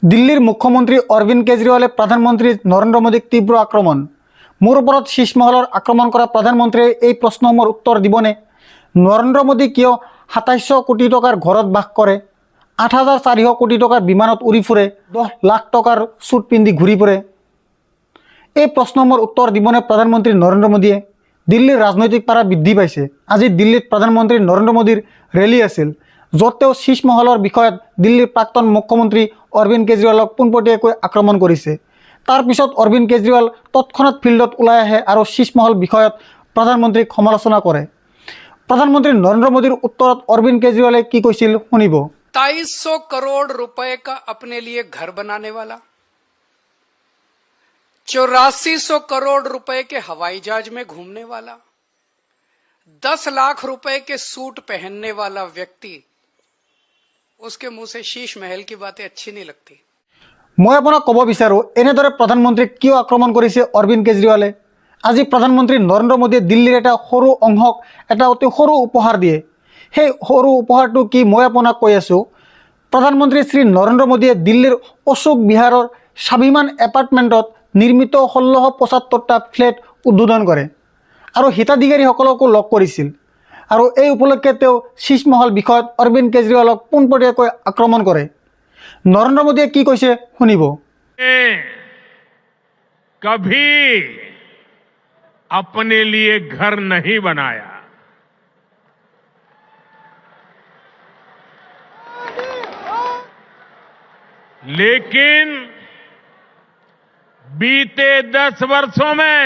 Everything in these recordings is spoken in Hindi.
दिल्लीर मुख्यमंत्री अरविंद केजरीवाले प्रधानमंत्री नरेंद्र मोदीक तीव्र आक्रमण। मोर ओपरत शीश महलर आक्रमण करा प्रधानमंत्रीये এই प्रश्नসমূহৰ उत्तर दिबने? नरेंद्र मोदी किय 2700 कोटी टकार घरत बास करे, 8400 कोटी टकार विमानत उड़ी फुरे, 10 लाख टकार सूट पिंधि घूरी फुरे? এই प्रश्नসমূহৰ उत्तर दिबने प्रधानमंत्री नरेंद्र मोदीये? दिल्लीर राजनैतिक पारा बृद्धि पाइছে। আজি दिल्लीत प्रधानमंत्री नरेंद्र मोदीर रैली आसिल, য'ত তেওঁ शीश महलर विषयत दिल्लीर प्राक्तन मुख्यमंत्री अरविंद केजरीवालक पोनपटियाকৈ आक्रमण करिছে। तार पिছত अरविंद केजरीवाल तत्क्षणात फिल्डत ओলাই आহে আৰু शीश महल विषयत प्रधानमंत्रीक समालोचना करे। प्रधानमंत्री नरेंद्र मोदीर उत्तरत अरविंद केजरीवाले की কৈছিল শুনিব। 2300 करोड़ रुपए का अपने लिए घर बनाने वाला, 8400 करोड़ रुपए के हवाई जहाज में घूमने वाला, 10 लाख रुपए के सूट पहनने वाला व्यक्ति, उसके मुंह से शीश महल की बातें अच्छी नहीं लगती। मैं आपनाक कब विचारो एनेदरे प्रधानमंत्रीक किय आक्रमण करिছে अरविंद केजरीवाले। আজি प्रधानमंत्री नरेंद्र मोदीয়ে दिल्लीर এটা সৰু অংশক এটা অতি সৰু উপহাৰ দিয়ে। সেই সৰু উপহাৰটো কি মই আপোনাক কৈ আছো। प्रधानमंत्री श्री नरेंद्र मोदीয়ে दिल्लीर अशोक बिहारर स्वाभिमान एपार्टमेंटत निर्मित 1675টা फ्लैट उद्বোधन करे और हिताधिकारीসকলকো লগ কৰিছিল। और এই উপলক্ষে তেওঁ शीश महल বিষয়ত अरविंद केजरीवालक পোনপটীয়াকৈ आक्रमण करे। नरेंद्र मोदीয়ে কি কৈছে শুনিব। कभी अपने लिए घर नहीं बनाया, लेकिन बीते 10 वर्षों में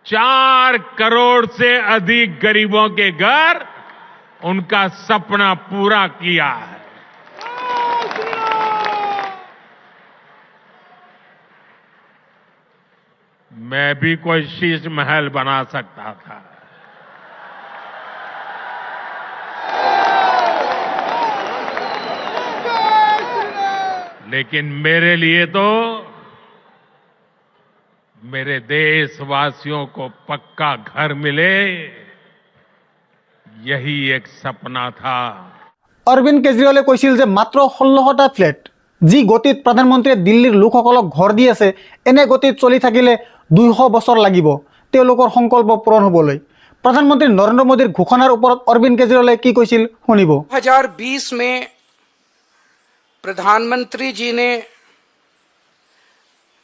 4 करोड़ से अधिक गरीबों के घर उनका सपना पूरा किया है। मैं भी कोई शीश महल बना सकता था, लेकिन मेरे लिए तो मेरे देशवासियों को पक्का घर मिले, यही एक सपना था। अरविंद केजरीवाले কৈছিল যে মাত্ৰ 16টা ফ্লেট যি গতিত প্ৰধানমন্ত্ৰীয়ে দিল্লীৰ লোকসকলক ঘৰ দি আছে, এনে গতিত চলি থাকিলে 200 বছৰ লাগিব তেওঁলোকৰ সংকল্প পূৰণ হ'বলৈ। प्रधानमंत्री नरेंद्र मोदीर घोषणार ऊपर अरविंद केजरीवाले की কৈছিল শুনিব। 2020 में प्रधानमंत्री जी ने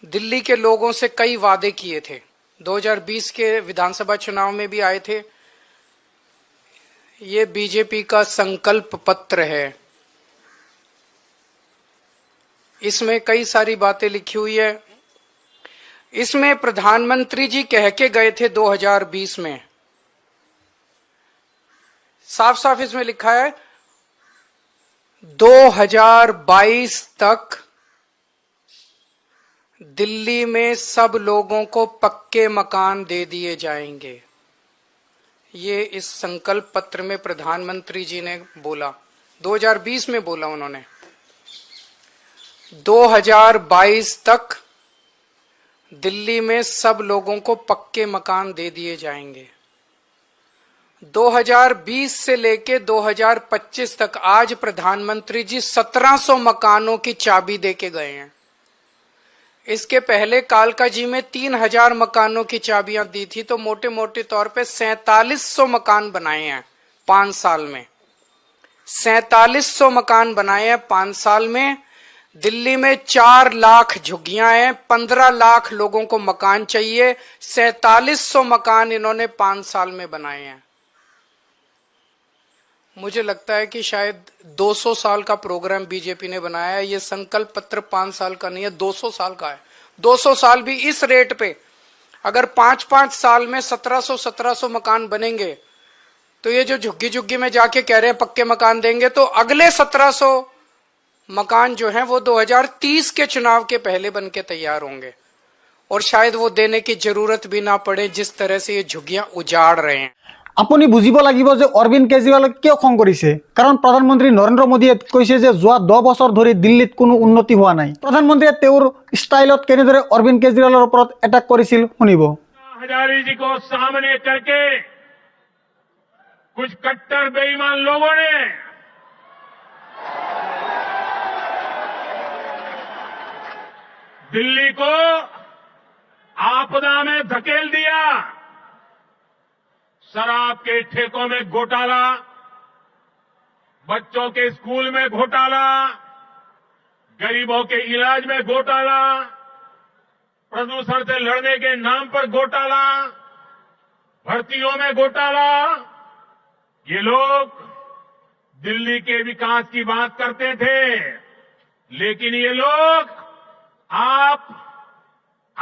दिल्ली के लोगों से कई वादे किए थे। 2020 के विधानसभा चुनाव में भी आए थे। ये बीजेपी का संकल्प पत्र है। इसमें कई सारी बातें लिखी हुई है। इसमें प्रधानमंत्री जी कह के गए थे 2020 में, साफ साफ इसमें लिखा है 2022 तक दिल्ली में सब लोगों को पक्के मकान दे दिए जाएंगे। ये इस संकल्प पत्र में प्रधानमंत्री जी ने बोला, 2020 में बोला उन्होंने। 2022 तक दिल्ली में सब लोगों को पक्के मकान दे दिए जाएंगे। 2020 से लेके 2025 तक आज प्रधानमंत्री जी 1700 मकानों की चाबी दे के गए हैं। इसके पहले कालका जी में 3000 मकानों की चाबियां दी थी, तो मोटे मोटे तौर पे 4700 मकान बनाए हैं 5 साल में। 4700 मकान बनाए हैं 5 साल में। दिल्ली में 4 लाख झुग्गियां हैं, 15 लाख लोगों को मकान चाहिए। 4700 मकान इन्होंने 5 साल में बनाए हैं। मुझे लगता है कि शायद 200 साल का प्रोग्राम बीजेपी ने बनाया है। ये संकल्प पत्र 5 साल का नहीं है, 200 साल का है। 200 साल भी इस रेट पे अगर 5-5 साल में 1700 मकान बनेंगे, तो ये जो झुग्गी झुग्गी में जाके कह रहे हैं पक्के मकान देंगे, तो अगले 1700 मकान जो हैं वो 2030 के चुनाव के पहले बन के तैयार होंगे, और शायद वो देने की जरूरत भी ना पड़े जिस तरह से ये झुग्गियां उजाड़ रहे हैं। আপুনি বুজিব লাগিব যে অৰবিন্দ কেজৰিৱালে কিয় খং কৰিছে। কাৰণ প্ৰধানমন্ত্ৰী নৰেন্দ্ৰ মোদীয়ে কৈছে যে যোৱা 10 বছৰ ধৰি দিল্লীত কোনো উন্নতি হোৱা নাই। প্ৰধানমন্ত্ৰীয়ে তেওঁৰ ষ্টাইলত কেনেদৰে অৰবিন্দ কেজৰিৱালৰ ওপৰত এটাক কৰিছিল শুনিব। हजारी जी को सामने करके कुछ कट्टर बेईमान लोगों ने दिल्ली को आपदा में धकेल दिया। शराब के ठेकों में घोटाला, बच्चों के स्कूल में घोटाला, गरीबों के इलाज में घोटाला, प्रदूषण से लड़ने के नाम पर घोटाला, भर्तियों में घोटाला। ये लोग दिल्ली के विकास की बात करते थे, लेकिन ये लोग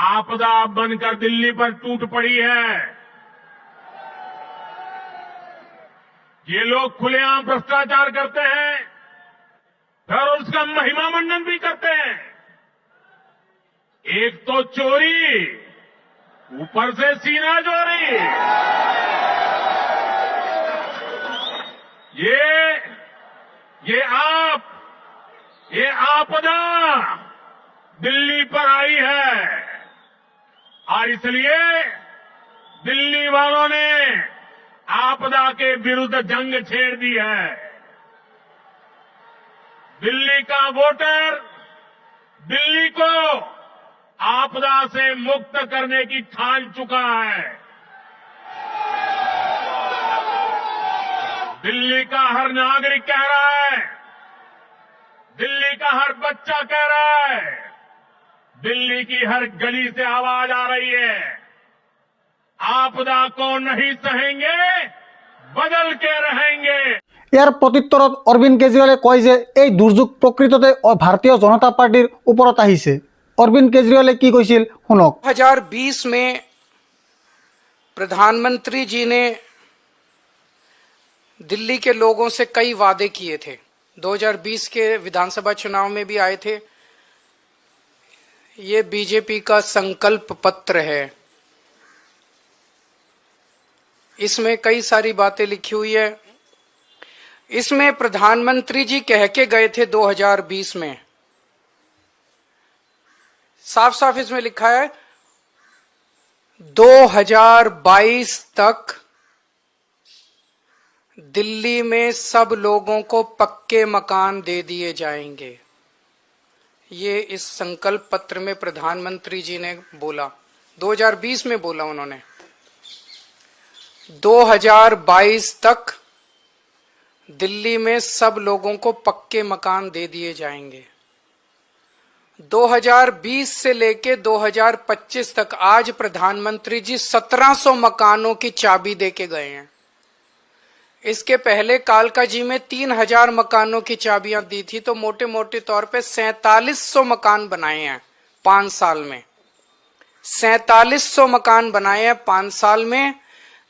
आपदा बनकर दिल्ली पर टूट पड़ी है। ये लोग खुलेआम भ्रष्टाचार करते हैं और उसका महिमा मंडन भी करते हैं। एक तो चोरी, ऊपर से सीना चोरी। ये आपदा दिल्ली पर आई है और इसलिए दिल्ली वालों ने आपदा के विरुद्ध जंग छेड़ दी है। दिल्ली का वोटर दिल्ली को आपदा से मुक्त करने की ठान चुका है। दिल्ली का हर नागरिक कह रहा है, दिल्ली का हर बच्चा कह रहा है, दिल्ली की हर गली से आवाज आ रही है, आपदा को नहीं सहेंगे, बदल के रहेंगे। ইয়াৰ প্ৰত্যুত্তৰত অৰবিন্দ কেজৰিৱালে কয় যে এই দুৰ্যোগ প্ৰকৃততে ভাৰতীয় জনতা পাৰ্টিৰ ওপৰত আহিছে। অৰবিন্দ কেজৰিৱালে কি কৈছিল শুনক। 2020 में प्रधानमंत्री जी ने दिल्ली के लोगों से कई वादे किए थे। 2020 के विधानसभा चुनाव में भी आए थे। ये बीजेपी का संकल्प पत्र है। इसमें कई सारी बातें लिखी हुई है। इसमें प्रधानमंत्री जी कह के गए थे 2020 में, साफ साफ इसमें लिखा है 2022 तक दिल्ली में सब लोगों को पक्के मकान दे दिए जाएंगे। ये इस संकल्प पत्र में प्रधानमंत्री जी ने बोला, 2020 में बोला उन्होंने। 2022 तक दिल्ली में सब लोगों को पक्के मकान दे दिए जाएंगे। 2020 से लेके 2025 तक आज प्रधानमंत्री जी 1700 मकानों की चाबी दे के गए हैं। इसके पहले कालका जी में 3000 मकानों की चाबियां दी थी, तो मोटे मोटे तौर पे 4700 मकान बनाए हैं 5 साल में। 4700 मकान बनाए हैं 5 साल में।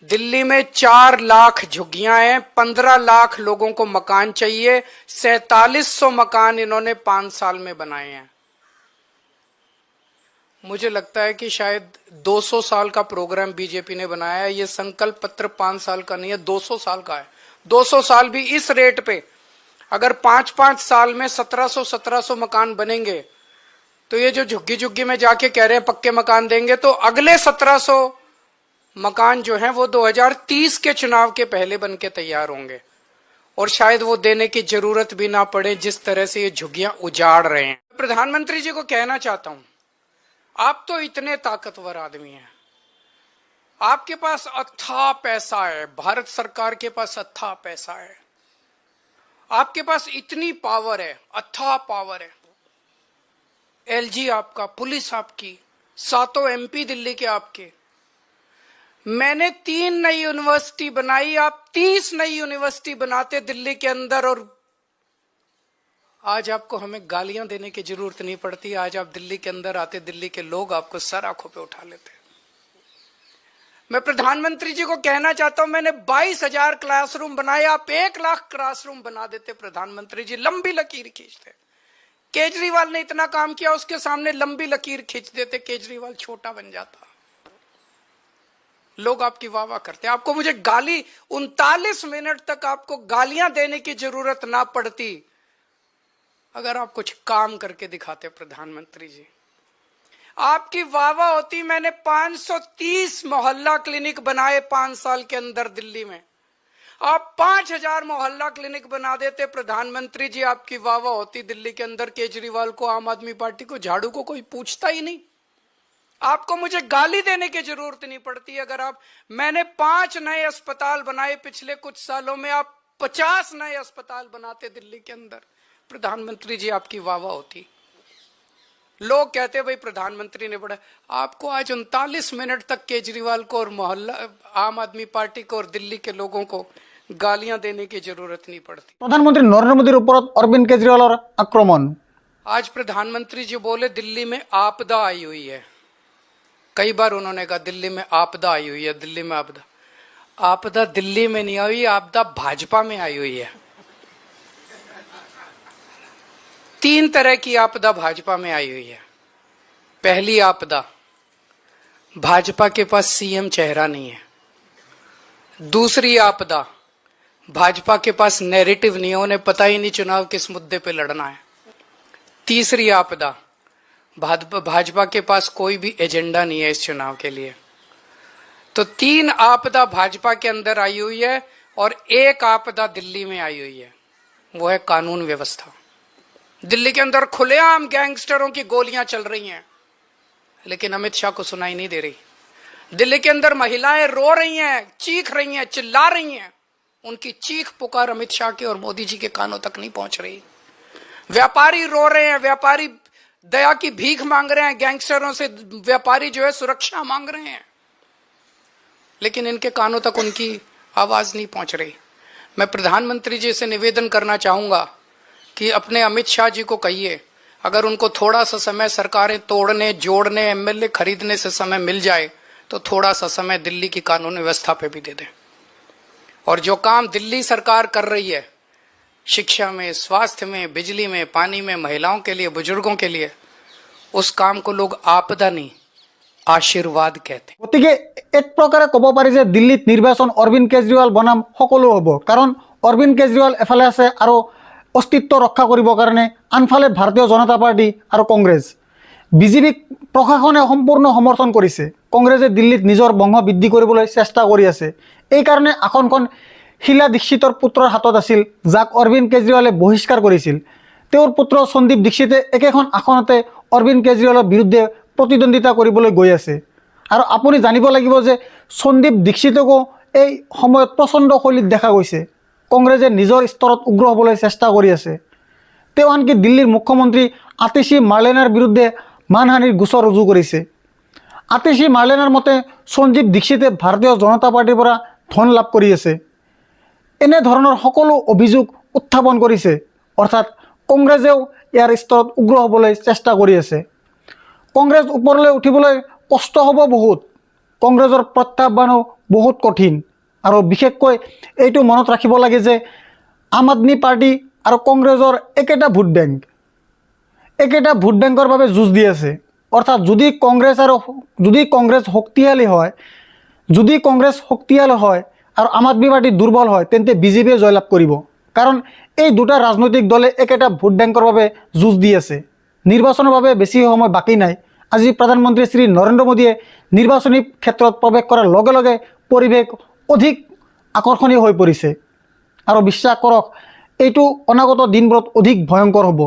दिल्ली में 4 लाख झुग्गियां हैं, 15 लाख लोगों को मकान चाहिए। 4700 मकान इन्होंने 5 साल में बनाए हैं। मुझे लगता है कि शायद 200 साल का प्रोग्राम बीजेपी ने बनाया है। ये संकल्प पत्र 5 साल का नहीं है, 200 साल का है। 200 साल भी इस रेट पे अगर 5-5 साल में 1700 मकान बनेंगे, तो ये जो झुग्गी झुग्गी में जाके कह रहे हैं पक्के मकान देंगे, तो अगले 1700 मकान जो हैं वो 2030 के चुनाव के पहले बन के तैयार होंगे, और शायद वो देने की जरूरत भी ना पड़े जिस तरह से ये झुग्गियां उजाड़ रहे हैं। प्रधानमंत्री जी को कहना चाहता हूं, आप तो इतने ताकतवर आदमी हैं, आपके पास अथाह पैसा है, भारत सरकार के पास अथाह पैसा है, आपके पास इतनी पावर है, अथाह पावर है। एलजी आपका, पुलिस आपकी, 7 MP दिल्ली के आपके। मैंने 3 नई यूनिवर्सिटी बनाई, आप 30 नई यूनिवर्सिटी बनाते दिल्ली के अंदर, और आज आपको हमें गालियां देने की जरूरत नहीं पड़ती। आज आप दिल्ली के अंदर आते, दिल्ली के लोग आपको सर आंखों पे उठा लेते। मैं प्रधानमंत्री जी को कहना चाहता हूं, मैंने 22,000 क्लासरूम बनाए, आप 1 लाख क्लासरूम बना देते प्रधानमंत्री जी, लंबी लकीर खींचते। केजरीवाल ने इतना काम किया, उसके सामने लंबी लकीर खींच देते, केजरीवाल छोटा बन जाता। लोग आपकी वाह वाह करते। आपको मुझे गाली 39 मिनट तक आपको गालियां देने की जरूरत ना पड़ती अगर आप कुछ काम करके दिखाते। प्रधानमंत्री जी, आपकी वाह वाह होती। मैंने 530 मोहल्ला क्लिनिक बनाए 5 साल के अंदर दिल्ली में। आप 5000 मोहल्ला क्लिनिक बना देते, प्रधानमंत्री जी आपकी वाह वाह होती दिल्ली के अंदर। केजरीवाल को, आम आदमी पार्टी को, झाड़ू को कोई पूछता ही नहीं। आपको मुझे गाली देने की जरूरत नहीं पड़ती। अगर आप, मैंने 5 नए अस्पताल बनाए पिछले कुछ सालों में, आप 50 नए अस्पताल बनाते दिल्ली के अंदर, प्रधानमंत्री जी आपकी वाह वाह होती। लोग कहते भाई प्रधानमंत्री ने बड़ा, आपको आज 39 मिनट तक केजरीवाल को और मोहल्ला आम आदमी पार्टी को और दिल्ली के लोगों को गालियां देने की जरूरत नहीं पड़ती। प्रधानमंत्री नरेंद्र मोदीर ऊपर अरविंद केजरीवाल आक्रमण। आज प्रधानमंत्री जी बोले दिल्ली में आपदा आई हुई है। कई बार उन्होंने कहा दिल्ली में आपदा आई हुई है, दिल्ली में आपदा। आपदा दिल्ली में नहीं आई, आपदा भाजपा में आई हुई है। 3 तरह की आपदा भाजपा में आई हुई है। पहली आपदा, भाजपा के पास सीएम चेहरा नहीं है। दूसरी आपदा, भाजपा के पास नैरेटिव नहीं है, उन्हें पता ही नहीं चुनाव किस मुद्दे पे लड़ना है। तीसरी आपदा, भाजपा के पास कोई भी एजेंडा नहीं है इस चुनाव के लिए। तो 3 आपदा भाजपा के अंदर आई हुई है और एक आपदा दिल्ली में आई हुई है, वो है कानून व्यवस्था। दिल्ली के अंदर खुलेआम गैंगस्टरों की गोलियां चल रही हैं, लेकिन अमित शाह को सुनाई नहीं दे रही। दिल्ली के अंदर महिलाएं रो रही हैं, चीख रही हैं, चिल्ला रही हैं, उनकी चीख पुकार अमित शाह के और मोदी जी के कानों तक नहीं पहुंच रही। व्यापारी रो रहे हैं, व्यापारी दया की भीख मांग रहे हैं, गैंगस्टरों से व्यापारी जो है सुरक्षा मांग रहे हैं, लेकिन इनके कानों तक उनकी आवाज नहीं पहुंच रही। मैं प्रधानमंत्री जी से निवेदन करना चाहूंगा कि अपने अमित शाह जी को कहिए, अगर उनको थोड़ा सा समय सरकारें तोड़ने, जोड़ने, एमएलए खरीदने से समय मिल जाए तो थोड़ा सा समय दिल्ली की कानून व्यवस्था पे भी दे दें। और जो काम दिल्ली सरकार कर रही है शिक्षा में, स्वास्थ्य में, बिजली में, पानी में, महिलाओं के लिए, बुजुर्गों के लिए, उस काम को लोग आपदा नहीं आशीर्वाद कहते हैं। গতিকে এক প্ৰকাৰে ক'ব পাৰি যে দিল্লীত নিৰ্বাচন অৰবিন্দ কেজৰিৱাল বনাম সকলো হ'ব, কাৰণ অৰবিন্দ কেজৰিৱাল এফালে আছে আৰু অস্তিত্ব ৰক্ষা কৰিবৰ কাৰণে, আনফালে ভাৰতীয় জনতা পাৰ্টি আৰু কংগ্ৰেছ। বিজেপিক প্ৰশাসনে সম্পূৰ্ণ সমৰ্থন কৰিছে, কংগ্ৰেছে দিল্লীত নিজৰ বংশ বৃদ্ধি কৰিবলৈ চেষ্টা কৰি আছে। এইকাৰণে আসনখন শীলা দীক্ষিতৰ পুত্ৰৰ হাতত আছিল, যাক অৰবিন্দ কেজৰিৱালে বহিষ্কাৰ কৰিছিল। তেওঁৰ পুত্ৰ সন্দীপ দীক্ষিতে একেখন আসনতে অৰবিন্দ কেজৰিৱালৰ বিৰুদ্ধে প্ৰতিদ্বন্দ্বিতা কৰিবলৈ গৈ আছে। আৰু আপুনি জানিব লাগিব যে সন্দীপ দীক্ষিতকো এই সময়ত প্ৰচণ্ড শৈলীত দেখা গৈছে। কংগ্ৰেছে নিজৰ স্তৰত উগ্ৰ হ'বলৈ চেষ্টা কৰি আছে। তেওঁ আনকি দিল্লীৰ মুখ্যমন্ত্ৰী আতিশী মাৰ্লেনাৰ বিৰুদ্ধে মানহানিৰ গোচৰ ৰুজু কৰিছে। আতিশী মাৰ্লেনাৰ মতে সঞ্জীৱ দীক্ষিতে ভাৰতীয় জনতা পাৰ্টিৰ পৰা ধন লাভ কৰি আছে। এনেধৰণৰ সকলো অভিযোগ উত্থাপন কৰিছে, অৰ্থাৎ কংগ্ৰেছেও ইয়াৰ স্তৰত উগ্ৰ হ'বলৈ চেষ্টা কৰি আছে। কংগ্ৰেছ ওপৰলৈ উঠিবলৈ কষ্ট হ'ব বহুত, কংগ্ৰেছৰ প্ৰত্যাহ্বানো বহুত কঠিন। আৰু বিশেষকৈ এইটো মনত ৰাখিব লাগে যে আম আদমি পাৰ্টি আৰু কংগ্ৰেছৰ একেটা ভোট বেংক, একেটা ভোট বেংকৰ বাবে যুঁজ দি আছে। অৰ্থাৎ যদি কংগ্ৰেছ শক্তিশালী হয়, আৰু আম আদমি পাৰ্টি দুৰ্বল হয়, তেন্তে বিজেপিয়ে জয়লাভ কৰিব। কাৰণ এই দুটা ৰাজনৈতিক দলে একেটা ভোট বেংকৰ বাবে যুঁজ দি আছে। নিৰ্বাচনৰ বাবে বেছি সময় বাকী নাই। আজি প্ৰধানমন্ত্ৰী শ্ৰী নৰেন্দ্ৰ মোদীয়ে নিৰ্বাচনী ক্ষেত্ৰত প্ৰৱেশ কৰাৰ লগে লগে পৰিৱেশ অধিক আকৰ্ষণীয় হৈ পৰিছে। আৰু বিশ্বাস কৰক, এইটো অনাগত দিনবোৰত অধিক ভয়ংকৰ হ'ব।